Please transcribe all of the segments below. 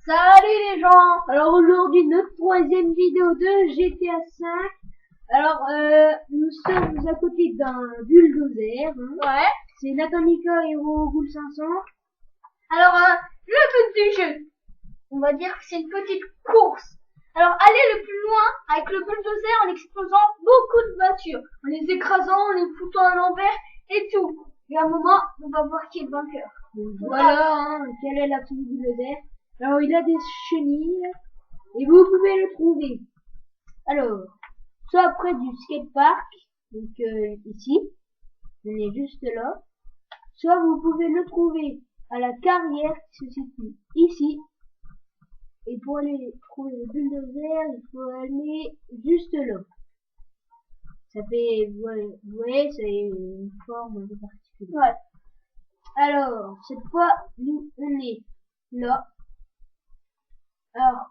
Salut les gens. Alors aujourd'hui notre troisième vidéo de GTA 5. Alors nous sommes à côté d'un bulldozer. Ouais. C'est Nakamika Hero Cool 500. Alors le but du jeu, on va dire que c'est une petite course. Alors aller le plus loin avec le bulldozer en explosant beaucoup de voitures, en les écrasant, en les foutant à l'envers et tout. Et à un moment, on va voir qui est le vainqueur. Donc, voilà, quelle est la petite bulldozer. Alors il a des chenilles et vous pouvez le trouver. Alors, soit près du skatepark, donc ici, on est juste là. Soit vous pouvez le trouver à la carrière qui se situe ici. Et pour aller trouver le bulldozer, il faut aller juste là. Ça fait, vous voyez, c'est une forme un peu particulière. Ouais. Alors, cette fois, nous, on est là. Alors,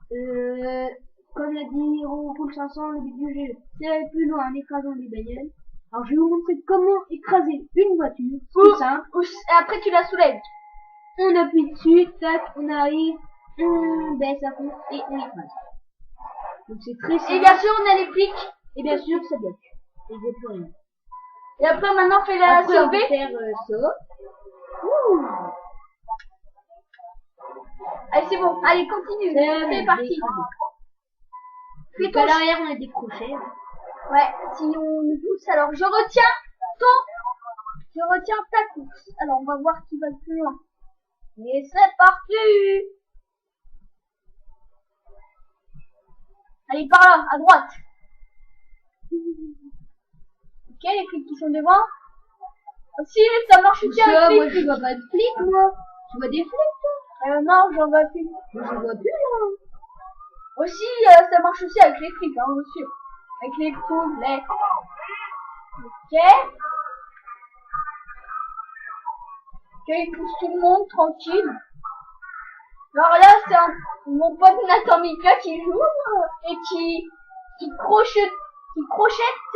comme l'a dit Hero Cool 500, le but du jeu, c'est aller plus loin en écrasant des bagnoles. Alors, je vais vous montrer comment écraser une voiture. C'est simple. Et après tu la soulèves. On appuie dessus, tac, on arrive, on baisse à fond et on écrase. Donc c'est très simple. Et bien sûr on a les flics. Et bien sûr, ça bloque. Et je peux rien. Et après maintenant fais-la Après, on peut sauver. faire ça. Ouh. Allez c'est bon, allez continue. C'est parti. Fais Donc ton à l'arrière, on a des crochets. Ouais, si on nous pousse, alors je retiens ta course. Alors on va voir qui va le plus loin. Et c'est parti. Allez par là, à droite. Ok, les flics qui sont devant. Aussi, ça marche aussi avec les Moi, je flics. vois pas de flics, moi. Tu vois des flics, toi? Non, j'en vois plus. Moi, je vois plus, là. Aussi, ça marche aussi avec les flics, hein, bien sûr. Avec les poulets. Ok. Ok, il pousse tout le monde, tranquille. Alors là, c'est mon pote Nathan Mika qui joue et qui crochette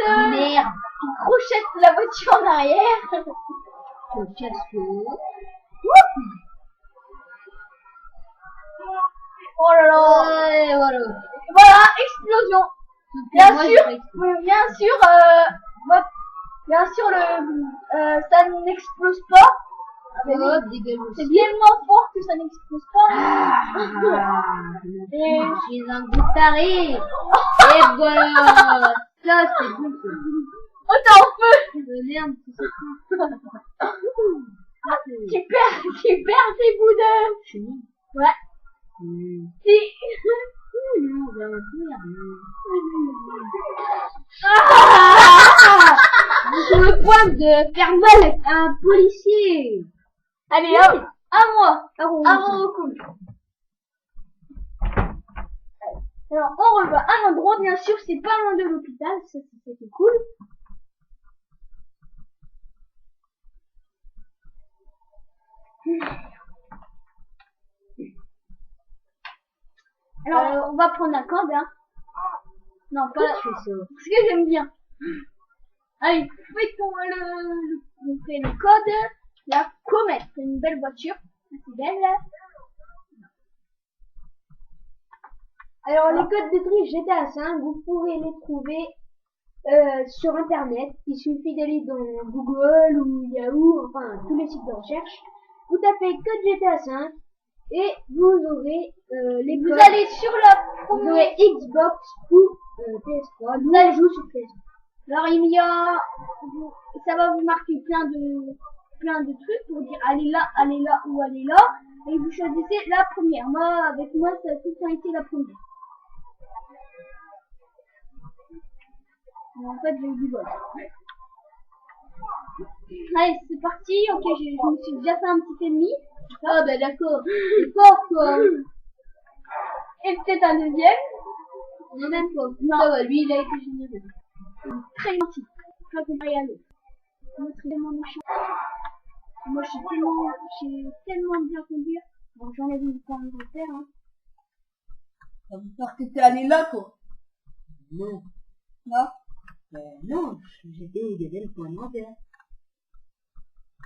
Merde. qui crochette la voiture en arrière. Je casse-le. Oh là là. Ouais, voilà. Voilà, explosion. Bien Moi, sûr, j'ai pas bien sûr, ça n'explose pas. Oh, dégage C'est aussi. tellement fort que ça n'explose pas. Et je suis un gros taré. Et voilà. Ça, c'est bon, ça. Oh, t'es en feu. Merde, c'est ça. Tu perds tes bouts de... Chenille. Ouais. Si. Non, on va faire. Sur le point de faire mal à un policier. Allez, hop, à moi. Ah, À mon cool. Alors, on va à un endroit, bien sûr, c'est pas loin de l'hôpital, ça c'est cool. Alors, on va prendre un code, hein. Non, pas je fais ça. parce que j'aime bien. Allez, on fait le code, la comète. C'est une belle voiture. C'est belle. Alors, les codes de triche GTA 5, vous pourrez les trouver sur internet. Il suffit d'aller dans Google ou Yahoo, enfin tous les sites de recherche. Vous tapez code GTA 5 et vous aurez les Vous codes. allez sur la Vous aurez Xbox ou PS3. Nous, on joue sur PS3. Alors ça va vous marquer plein de trucs pour dire allez là ou allez là. Et vous choisissez la première. Avec moi, ça a tout le temps été la première. En fait, j'ai eu du bol. Allez, c'est parti. Ok, je me suis déjà fait un petit ennemi. Ah bah d'accord. C'est fort quoi. Et peut-être un deuxième. Non, même pas. Non. Ça va, lui il a été généreux. Très gentil. Pas comparé à l'autre. L'autre est tellement méchant. Moi, je sais tellement bien conduire. Bon, j'enlève une fois de faire, hein. Ça veut dire que t'es allé là, quoi. Non. Non? Non, j'étais regardé le point d'envers.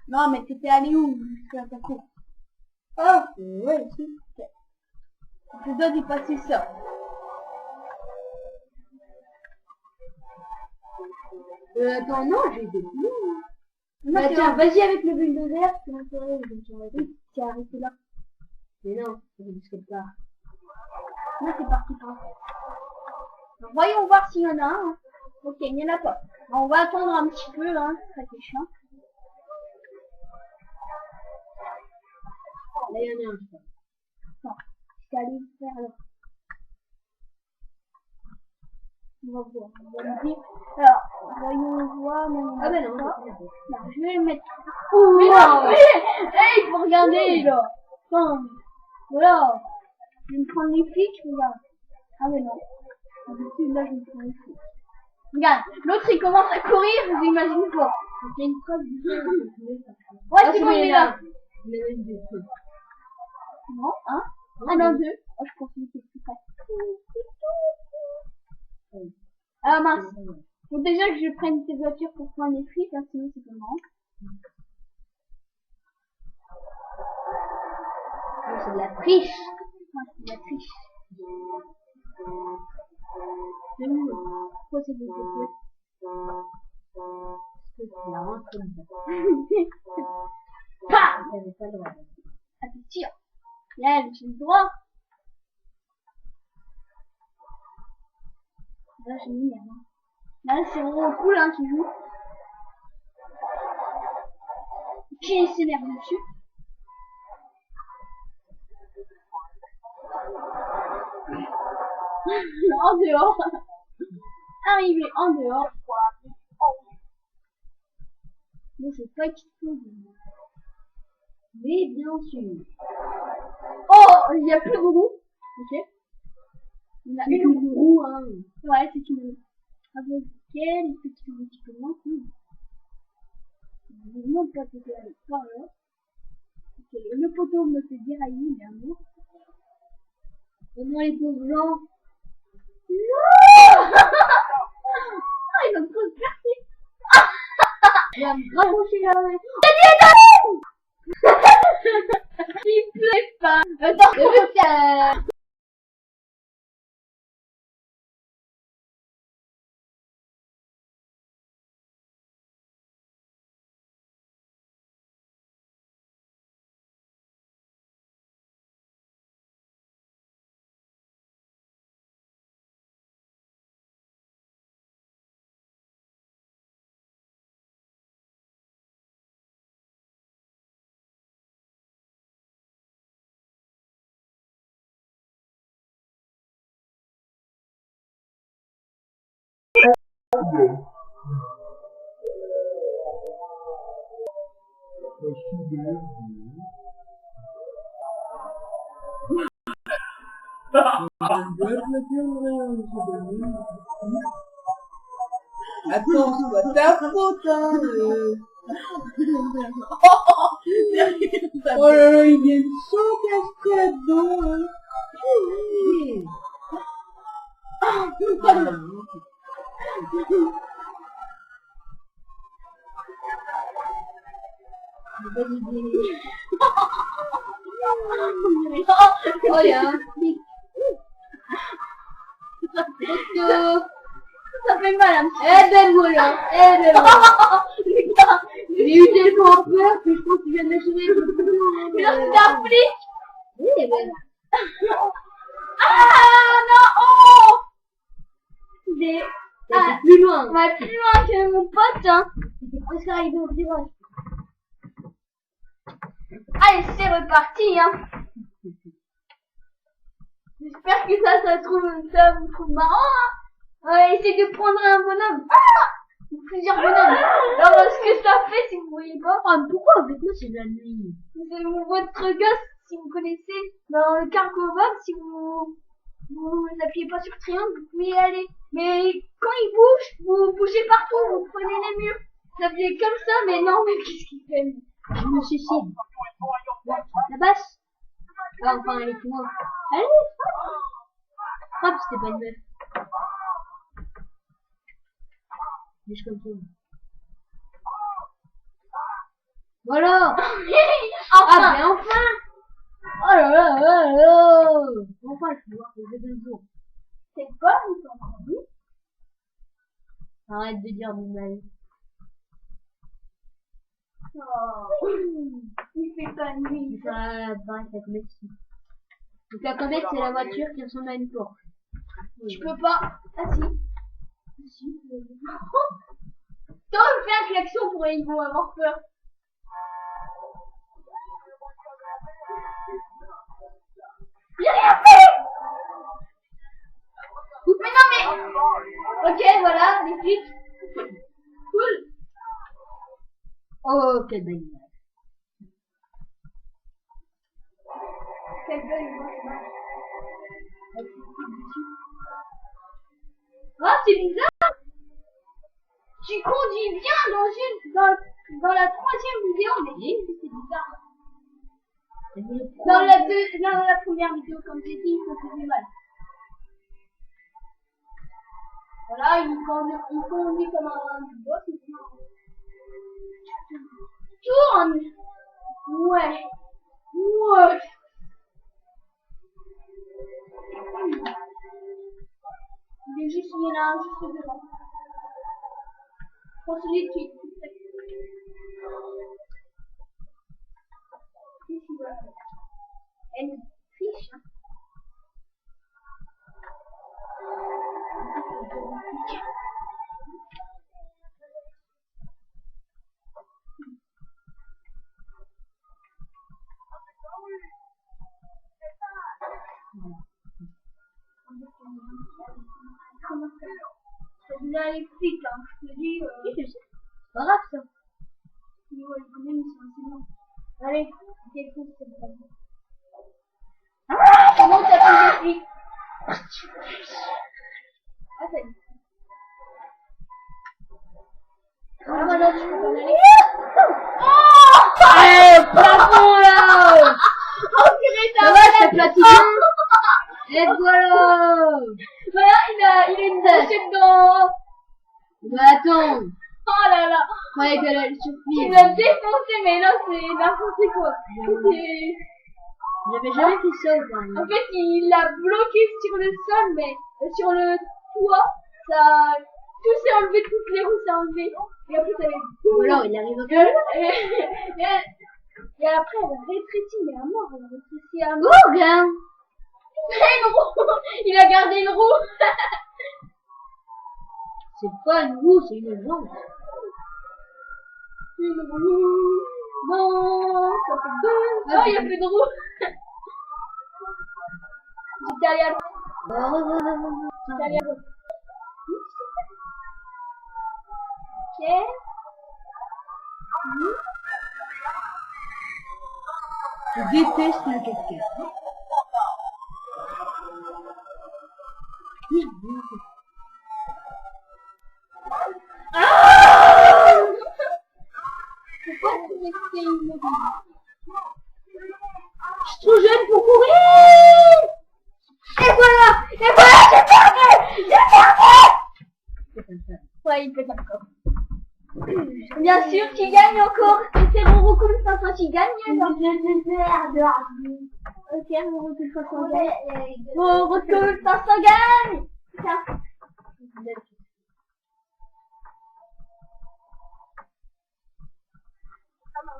Non, mais t'étais allé où? Jusqu'à ta cour. Ah, ouais, si. Je dois dépasser ça. Attends, non, j'ai été plus loin. Non, Bah c'est tiens, bon. vas-y avec le bulldozer, c'est mon soirée, tu as arrêté là. Mais non, c'est du skatepark. Là, c'est parti pour ça. Donc, voyons voir s'il y en a un. Hein. Ok, il n'y en a pas. Bon, on va attendre un petit peu, hein. C'est très chiant. Là, il y en a un, je crois. Attends, je vais aller le faire là. On va voir. On va le dire. Alors, voyons voir. Ah ben non, ça. c'est bien. Non, je vais le mettre. Oh, mais non, hey, il faut regarder là. Attends, voilà. Je vais me prendre les flics, regarde. Ah mais non. D'habitude, là, je me prends les flics. Regarde, l'autre il commence à courir, vous imaginez pas. Donc, il y a une preuve du fait que tu voulais faire ça. Ouais, Ah, c'est bon, il est là. Il a même des trucs. Non, hein? Ah non, deux. Oh, je pensais que c'était plus près. Ah mince. Faut déjà que je prenne cette voiture pour prendre les flics, hein, sinon c'est pas marrant. Non, c'est de la triche. Ouais, c'est de la triche. Pourquoi c'est de la triche? Parce que tu l'as rentré dedans. Pah! T'avais pas le droit. Ah, tu tires. Là, j'ai le droit. Là, j'ai mis, hein. Là, c'est vraiment cool, hein, qui joue. Qui s'énerve dessus. En dehors. Arrivé en dehors. Moi, je sais pas qui trouve. Mais bien sûr. Oh, il y a plus de roue. Ok. Il y en a C'est une. une roue, hein. Ouais, c'est une. Avec quelle petite un petit peu moins cool. Je ne demande pas peut-être aller par là. Ok, le poteau me fait dérailler, mais un mot. Comment les pauvres gens? Non. Ah, il va me percer. Il va me raccrocher la main. Il plaît pas. Attends, Attends, c'est pas ta faute, hein. Oh là là, il vient de s'encastrer là-dedans, hein. Bonne idée. Oh, il y a un flic. Poteau. Ça fait mal un petit Eh ben voilà. Eh ben voilà. Putain, J'ai eu tellement peur que je pense qu'il vient de m'achever. mais là, c'était un flic. Oui, eh ben. Ah non, oh. J'ai... T'as Ah, été plus loin. on va plus loin que mon pote, hein. C'était presque arrivé au virage. Allez, c'est reparti, hein. J'espère que ça vous trouve marrant, hein. Essayez de prendre un bonhomme. Ah, ou plusieurs bonhommes. Alors, ce que ça fait, si vous voyez pas, Ah, mais pourquoi avec moi c'est de la nuit? c'est votre gosse, si vous connaissez, dans le cargo bob, si vous n'appuyez pas sur triangle, vous pouvez y aller. Mais quand il bouge, vous bougez partout, vous prenez les murs. Ça faisait comme ça, mais non, mais qu'est-ce qu'il fait? Je me suicide. La basse. Ah, enfin, elle est plus loin. Allez, Frappe, c'était pas une meuf. Mais je comme ça. Voilà. enfin. Ah, mais enfin. Oh là là là là. enfin, je vais voir le jeu de jour. C'est pas une compagnie. Arrête de dire du mal. Oh. Il fait pas nuit. Ça paraît que la comète ici. Donc la comète, c'est la voiture qui ressemble à une Porsche. Tu peux pas. Ah si. Si. Toi, fais un klaxon pour ils vont avoir peur. J'ai rien fait. Mais non mais. Ok, voilà, les flics. Cool. Oh, quelle belle image. Quelle belle image. Ah, c'est bizarre. Tu conduis bien dans la troisième vidéo, mais c'est bizarre. Dans la première vidéo, comme j'ai dit, ça faisait mal. Voilà, il conduit comme un boss. Tourne. Ouais. Ouais. Il y en a un juste devant. Pour celui qui est tout près. Qu'est-ce qu'il va faire? Elle triche, hein. Comment ça? Ça devient les flics, hein. Je te dis. Oui, je sais. C'est pas grave ça. Ils sont assez longs. Allez, défonce cette balle. Comment t'as pris des flics? Ah, ça y est. Ah, voilà, tu peux t'en aller. Oh! Allez, plafond là! Oh, purée, Ça va, c'est platine? Et voilà! Voilà, il a une brochette dans. Bah attends! Oh là là! Je croyais qu'elle allait Il suffire. m'a défoncé, mais là, c'est n'importe quoi. J'avais jamais fait ça quand même. En fait, il l'a bloqué sur le sol, mais sur le toit, ça, tout s'est enlevé, toutes les roues s'est enlevé. Et après, ça avait Ou alors il arrive au cœur. et après, elle a rétréci, mais à mort, elle a rétréci à mort. Oh, regarde! Une roue! Il a gardé une roue! C'est pas une roue, c'est une jambe. Une roue! Non! Ça fait deux! Oh, il y a plus de roue! J'étais allé à l'autre. J'étais allé à l'autre. Ok. Je déteste le casquette. Pourquoi tu restais immobile? Je suis trop jeune pour courir! Et voilà! Et voilà! J'ai perdu! J'ai perdu! Ouais, il fait pas encore. Bien sûr, tu gagnes encore. C'est mon recul face à tu gagnes. Ok, mon recul face à gagne. Mon recul face à gagne. Tiens.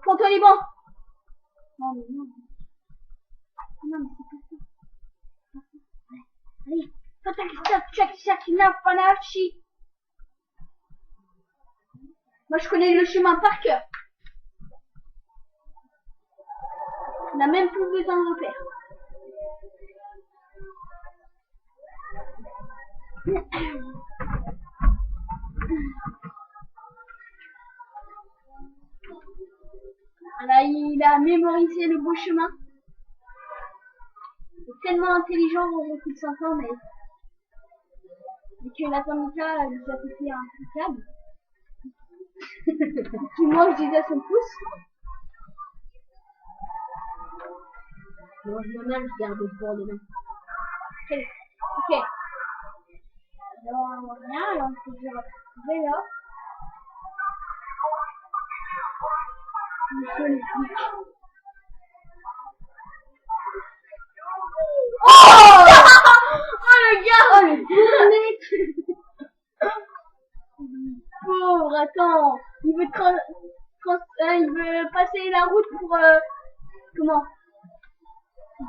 Contre les bancs. Non, mais non. Non, mais c'est pas ça. Allez. Check, Panachi. Moi, je connais le chemin par cœur. On n'a même plus besoin de repères. Là, il a mémorisé le beau chemin. Il est tellement intelligent au recul de 5 ans, mais que la Tamika lui a fait un câble. Tout le monde disait son pouce. Moi je me mal, je garde le bord de main. Ok. Alors, rien, alors on peut dire retrouver là. Monsieur le flic. Oh! tracer la route pour, comment?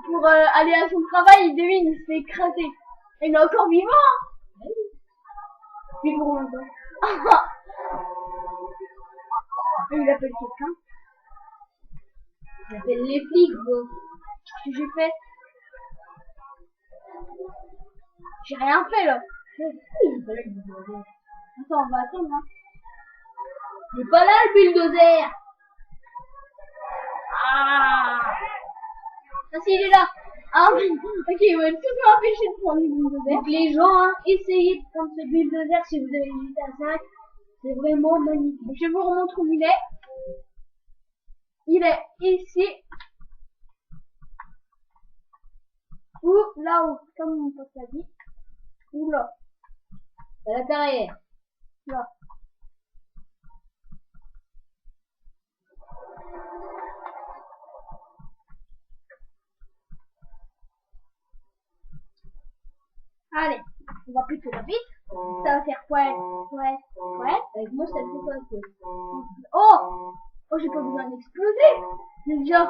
Pour aller à son travail, il devine, il se fait écraser. Et il est encore vivant, hein. Vivant encore. Il appelle quelqu'un. Il appelle les flics, bro. Qu'est-ce que j'ai fait? J'ai rien fait, là. Il est pas là, le bulldozer. Attends, on va attendre, hein. Il est pas là, le bulldozer. Ah, si, il est là. Ah, ok, il va tout m'empêcher de prendre le bulldozer. Donc les gens, hein, essayez de prendre ce bulldozer si vous avez une GTA 5. C'est vraiment magnifique. Je vous remontre où il est. Il est ici. Ou là-haut, comme mon pote l'a dit. Ou là. À la carrière. Là. Allez, on va plutôt la vite. Ça va faire ouais. Avec moi, ça le fait pas quoi. Oh, oh, j'ai pas besoin d'exploser. Déjà.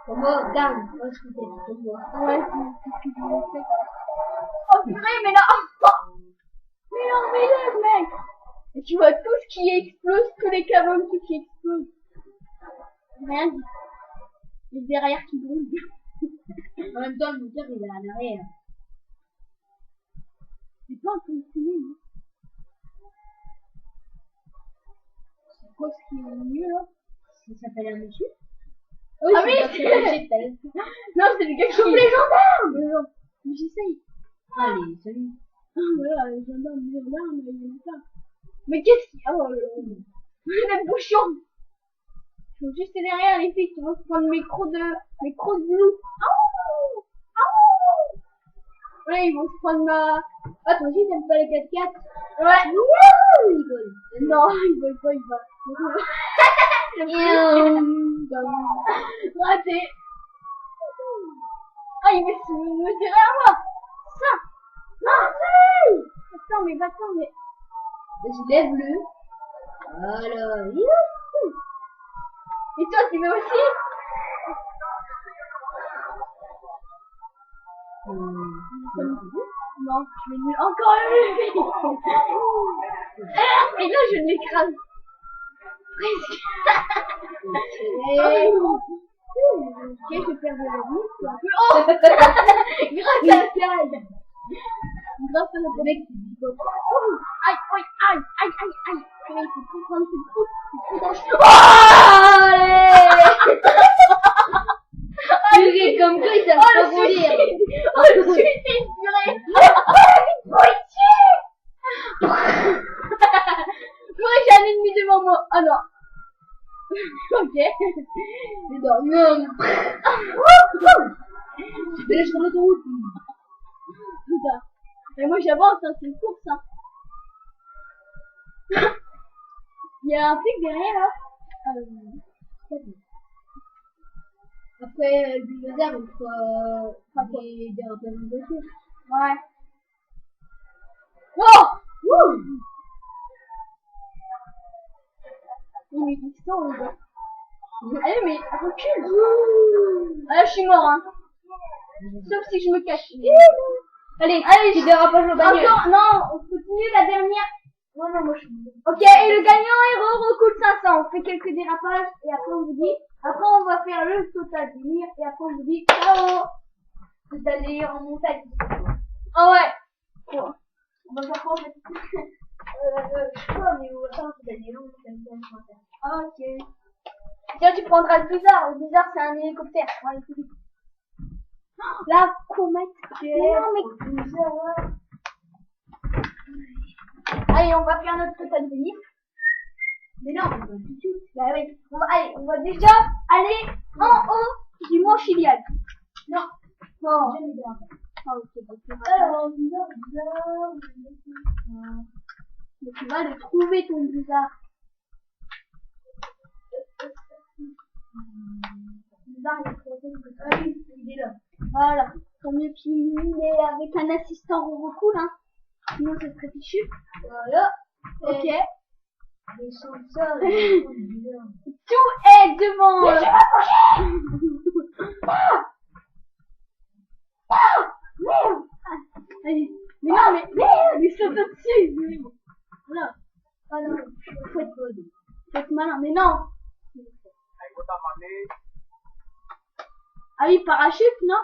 Comme moi, regarde, moi je suis comme moi. Ouais, c'est ce que je voulais faire. Oh purée, mais là, mais non, mais là, mec. Et tu vois tout ce qui explose, tous les câbles tout qui explose. Rien dit. Les derrière qui brûlent. En même temps, le moteur il est à l'arrière. C'est pas un peu fini, non? C'est quoi ce qui est mieux là? Ça s'appelle un monsieur? Ah oui, non, c'est le gars qui chauffe les gendarmes. Mais j'essaye. Allez, salut. Voilà, les gendarmes, les gendarmes, il y en a pas. Mais qu'est-ce qu'il y a? Oh là là. Les bouchons. Je suis juste derrière les filles qui vont se prendre mes crocs de loup. Oh, oh. Ouais, ils vont se prendre ma... Ah, toi aussi t'aimes pas les 4x4? Ouais. Wouh, il vole. Non, ils veulent pas, ils vont. Raté. Ah, il veut me tirer à moi. Ça. Non, attends, mais va-t'en, mais... Je lève le. Voilà. Youhou. Et toi, tu veux aussi? Non, je vais encore le et là, je l'écrase. Presque. Ok, je perds de la vie. Oh grâce à la taille. Grâce à la mec qui dit quoi. Aïe, aïe, aïe, aïe, aïe, aïe. Il faut tout prendre cette route. C'est trop dangereux. Purée, comme quoi ils savent pas voler. Oh, le suite est purée. Purée, j'ai un ennemi devant moi. Ah non. Ok. Mais non, non. Tu fais sur l'autoroute. Putain. Mais moi j'avance, hein, c'est une course. Hein. Il y a un flic derrière là. Après, le bulldozer, il faut des rappels de voiture. Ouais. Oh! Mais ils sont les gars. Allez, mais recule. Ah, là, je suis mort, hein. Sauf si je me cache. Allez, Tu dérapage au bagnole. encore, non, on continue la dernière. Non, moi je suis... Ok, et le gagnant héros recoule 500. On fait quelques dérapages et après on vous dit, après on va faire le total délire et après on vous dit, ciao! Total délire en montagne. Ah ouais. Quoi? On va faire quoi en fait? Je sais pas, mais on va faire un total délire en montagne. Ah, ok. Tiens, tu prendras le bizarre. Le bizarre, c'est un hélicoptère. Ouais, il faut vite. La comète. Non, mais... Allez, on va faire notre total délire. Mais non, on va tout de suite. Bah oui. On va déjà aller en haut du mont Chiliad. Non. Non. Ah, ok, donc Alors, mais tu vas le trouver ton bizarre. Bizarre, il est là. Voilà. Tant mieux qu'il est avec un assistant recoule, hein. Sinon, ça serait fichu. voilà. Ok. Tout est devant. Allez. Mais non, mais il saute au-dessus. Voilà. Ah non, faut être malin, mais non. Ah oui, parachute, non?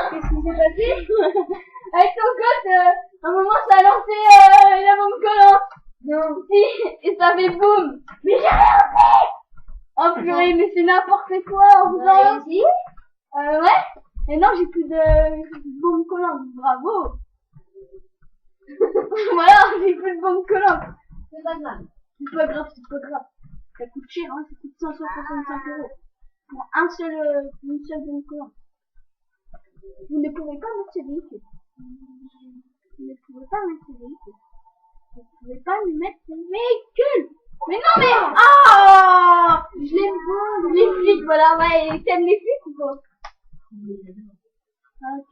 Qu'est-ce qui s'est passé? Avec ton code, à un moment ça a lancé la bombe collante. Non. Si, et ça fait boum. Mais j'ai rien fait. Oh purée, mais c'est n'importe quoi en faisant. Ouais. Et non, j'ai plus de bombe collante. Bravo. Voilà, j'ai plus de bombe collante. C'est pas grave. C'est pas grave, c'est pas grave. Ça coûte cher, hein, ça coûte 165 €. Pour une seule bombe collante. Vous ne pouvez pas mettre ce véhicule. Vous ne pouvez pas mettre ce véhicule. Vous ne pouvez pas lui mettre ce véhicule. Mais non, mais... Ah, je l'aime pas. Les flics, voilà, ouais. T'aimes les flics ou pas? Ah, ok.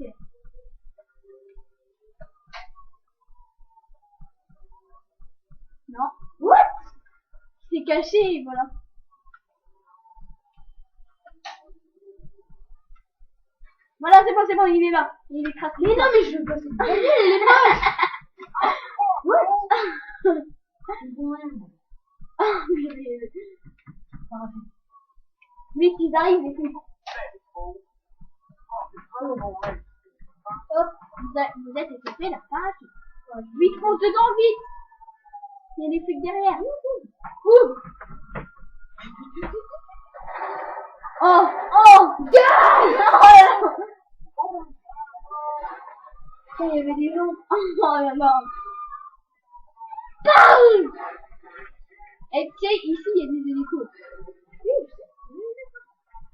Non. What? C'est caché, voilà. Voilà, c'est bon, il est là. Il est crassé. Mais non, mais je veux pas. Il est moche. What? Vite, ils arrivent, les flics. Hop, vous êtes équipés, la parachute. Vite, fonce dedans, vite. Il y a des flics derrière. Ouh. Oh, gars. Oh, il y avait des gens. Oh, non. Bam. Et tu sais, ici, il y a des hélicos.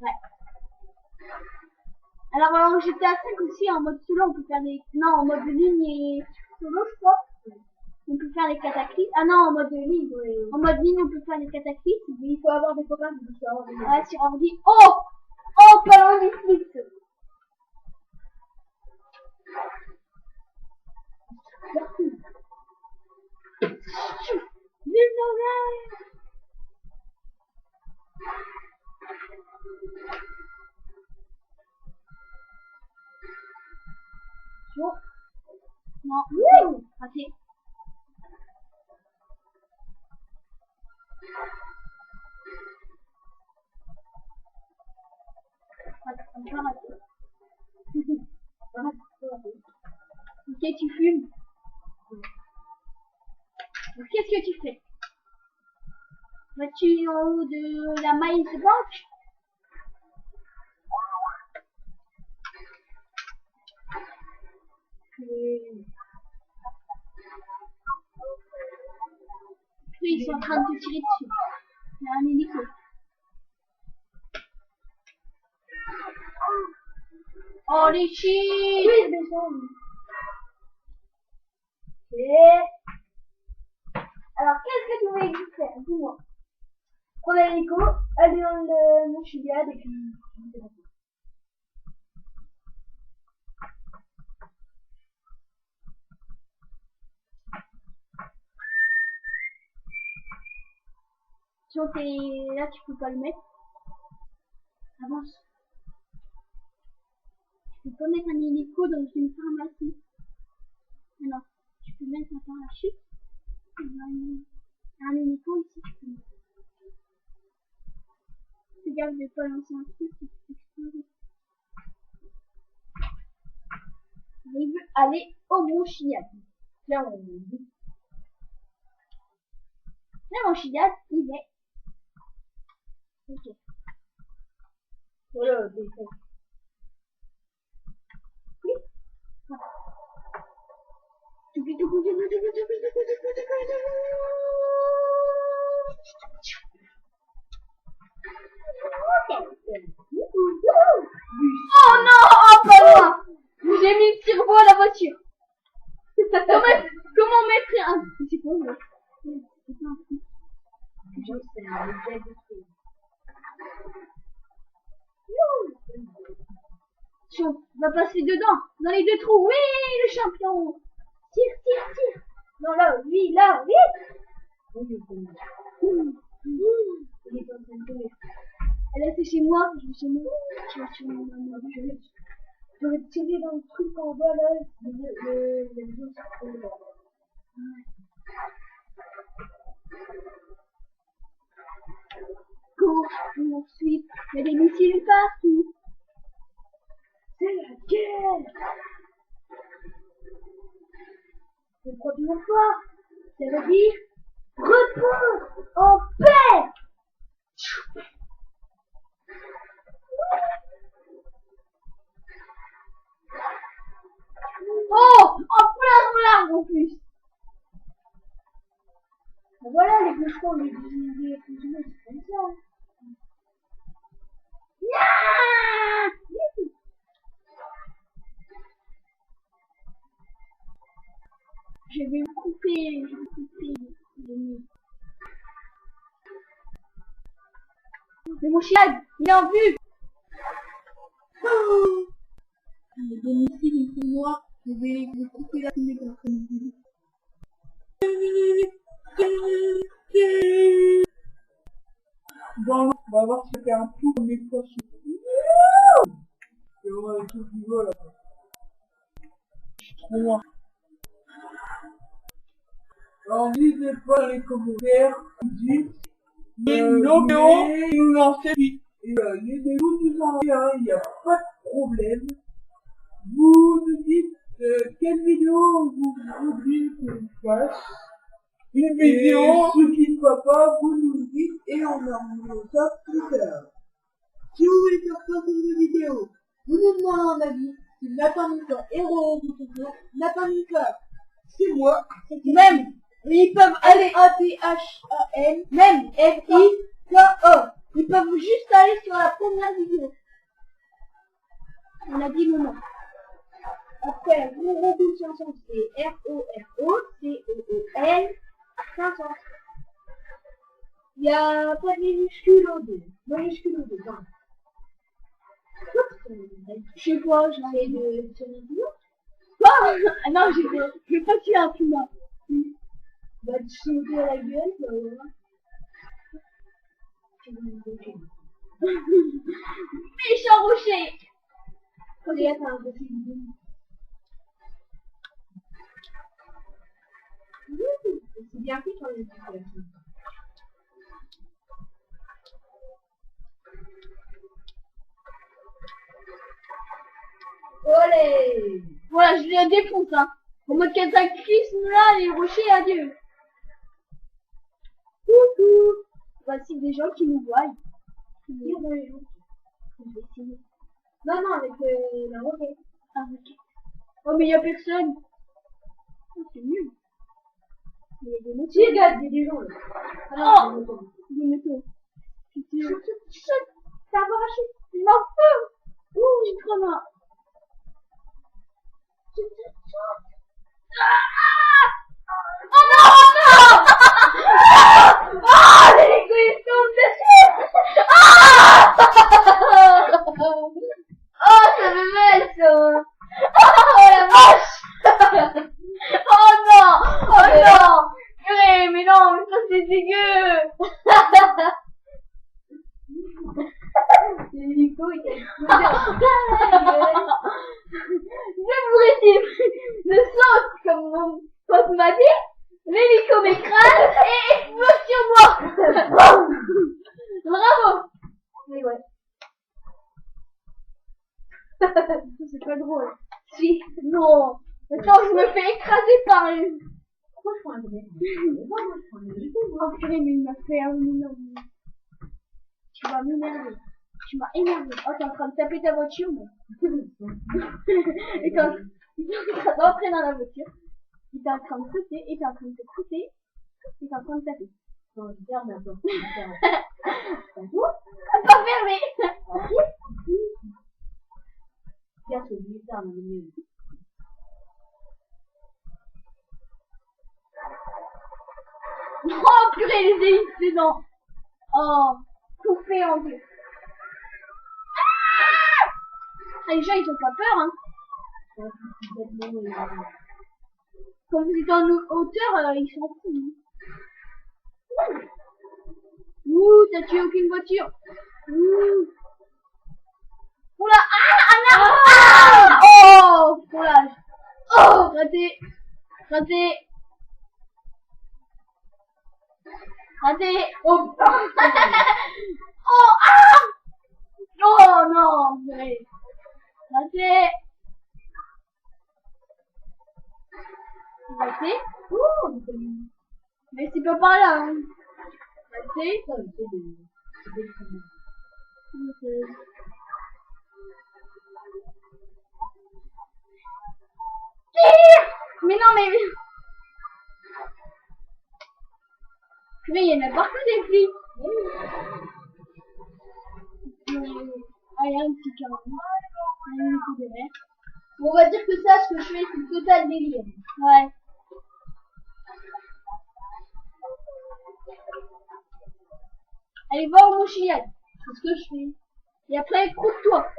Ouais. Alors, en GTA 5 aussi, en mode solo, on peut faire des... Non, en mode ligne et solo, je crois. On peut faire les cataclysmes. Ah non, en mode ligne. En mode ligne, on peut faire les cataclysmes. Mais il faut avoir des copains. Ouais, sur ordi. Oh, pas loin du flip. Non, raté. Ok, tu fumes. Qu'est-ce que tu fais? Vas-tu en haut de la Maze Bank? Ils sont en train de te tirer dessus. Il y a un hélico. Oh les cheats! Oui, mais ça. Et... Alors, qu'est-ce que tu veux que faire? Dis-moi. Prends l'hélico, aller dans le Montchiliad et puis... Si on t'est là, tu peux pas le mettre. Avance. Tu peux pas mettre un hélico dans une pharmacie. Alors, tu peux mettre un parachute. Un hélico ici, tu peux mettre. Fais gaffe de pas lancer un truc qui explose. Il veut aller au Montchiliad. Là, on dit. Là, Montchiliad, il est. Ok. Voilà, des fois. Oui. Oh non, oh pas loin. J'ai mis le turbo à la voiture. Comment mettre un... C'est quoi là? On va passer dedans, dans les deux trous. Oui, le champion. Tire. Non, là, lui, là, vite. Oui, je connais. Il est en train de tomber. Et là, c'est chez moi. Je vais chez moi. Je vais chez moi. Je vais tirer dans le truc en bas, là. Les gens sont là. Poursuite. Il y a des missiles partout. C'est la guerre. Je crois bien fois. Ça veut dire repos en paix. Oh, en plein dans l'arbre en plus. Ben voilà, les bûcherons, les prisonniers, c'est comme ça. Yeah. Je vais me couper, les nuits. Mais mon chien, il est en vue. Les domiciles, ils sont noirs. Je vais les couper la fumée comme ça. Bon, on va voir si ça fait un coup comme les poissons. Et on va les trucs qui volent là. Trop loin. Alors, n'hésitez pas dans les commentaires, dites, nos vidéos, nous lancer vite. Et aidez-vous nous envoyer, hein, il n'y a pas de problème. Vous nous dites quelle vidéo vous voudriez qu'on fasse. Une vidéo, ce qui ne va pas, vous nous le dites et on en ça plus tard. Si vous voulez faire ça comme une vidéo, vous nous demandez un avis. C'est Nathan Mika, héros de toujours. Nathan Mika, c'est moi. Même, ils peuvent aller ATHAN, même FIKO. Ils peuvent juste aller sur la première vidéo. On a dit le nom. Après, Rorocool 500, c'est ROROCOOL 500. Il y a pas de minuscule au deux. Majuscule au deux, non. Je sais pas, j'essaie de tirer un puma. Ah non, je vais pas tuer un puma. Bah, tu sauter à la gueule, bah voilà. Méchant rocher. Regarde, t'as un petit bout. C'est bien fait sur les petits. Olé! Voilà, je les défonce, hein. En mode cataclysme, là, les rochers, adieu. Coucou! Voici des gens qui nous voient. Tire dans les gens. Non, non, avec la roquette. Ah, ok. Oh, mais y a personne. Oh, c'est nul. Il y a des motos. Si, regarde, il y a des gens, là. Ah, oh! Des motos. T'as arraché. Je m'en fous. Ouh, j'ai trop mal. Oh non, non! Ah, les couilles tombent dessus! Ah! Oh, ça me met ça! Oh la vache! Oh non! Oh non! Purée, mais non, mais ça c'est dégueu! L'hélico il t'a explosé en plein la gueule! Je voudrais de sauce comme mon pote m'a dit, l'hélico m'écrase et explose sur moi. Bravo. Mais ouais. C'est pas drôle. Si, non. Attends, je me fais écraser par une... Pourquoi je prends un vrai? Oh purée, mais il m'a fait un énorme... Tu vas m'énerver. Tu m'as énervé. Oh, t'es en train de taper ta voiture, mais... Et quand... Il est en train d'entrer dans la voiture. Il est en train de sauter, il est en train de se croûter, il est en train de taper. Non, je ferme un peu. Pas fermé. Regarde ce bizarre dans le milieu. Oh purée, les hélices dedans. Oh, tout fait en deux. Ah, les gens ils ont pas peur, hein. Comme vous êtes en hauteur, ils s'en foutent. Ouh, t'as tué aucune voiture. Ouh. Oula, ah, oh, courage. Oh, raté. Raté. Raté. Oh, oh, ah. Oh, non, mais. Raté. Raté. Ouh, mais c'est pas par là, hein. Raté. Mais non, mais il y en a partout des flics. Ah, il y a un petit carré. On va dire que ça, ce que je fais, c'est le total délire. Ouais. Allez, va au Montchiliad. C'est ce que je fais. Et après, coupe-toi.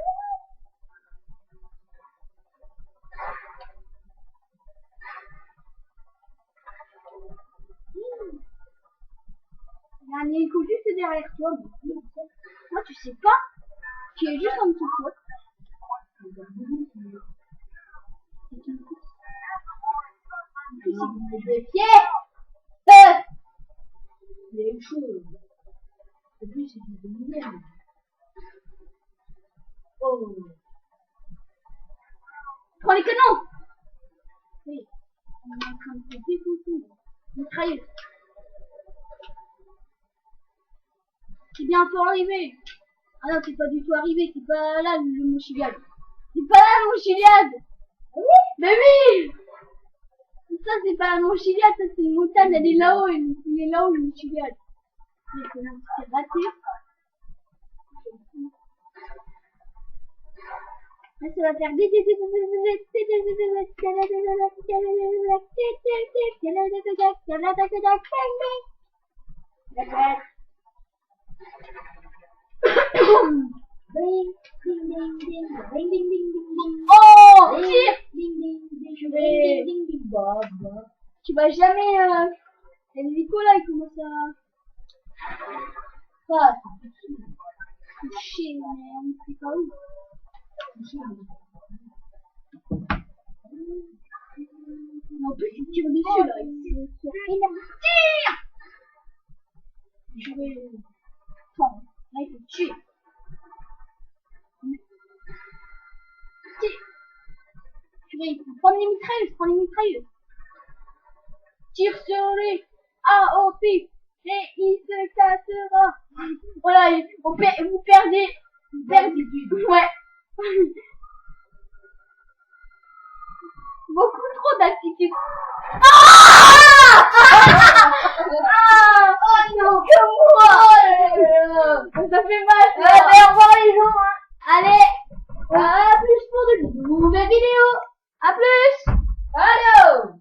Il y a un hélico juste derrière toi. Moi, tu sais pas. Tu es juste en dessous de toi. C'est fier. Il y a une chose. En plus, c'est une lumière. Oh. Prends les canons. Oui. On est en train de se défoncer. Mitrailleuse. C'est bientôt arrivé. Ah non, c'est pas du tout arrivé. C'est pas là le Montchiliad. C'est pas là le Montchiliad. Oui. Mais oui. Ça, c'est pas un Montchiliad, ça c'est une montagne, elle est là-haut, il est là-haut le Montchiliad. C'est raté. Là, ça va faire oh, tire. Tu vas jamais l'hélico là, il commence à toucher, mais on ne sait pas où. En plus, il tire dessus là. Tire. Je vais. Attends, là il faut tuer. Tire. Il faut prendre les mitrailleuses, Tire sur lui. Ah, au pif. Et il se cassera. Voilà, vous perdez. Ouais. Beaucoup trop d'attitude. Ah Oh non. Que moi. Ça fait mal. Allez, au revoir les gens. Allez. À plus pour de nouvelles vidéos. À plus. Allô.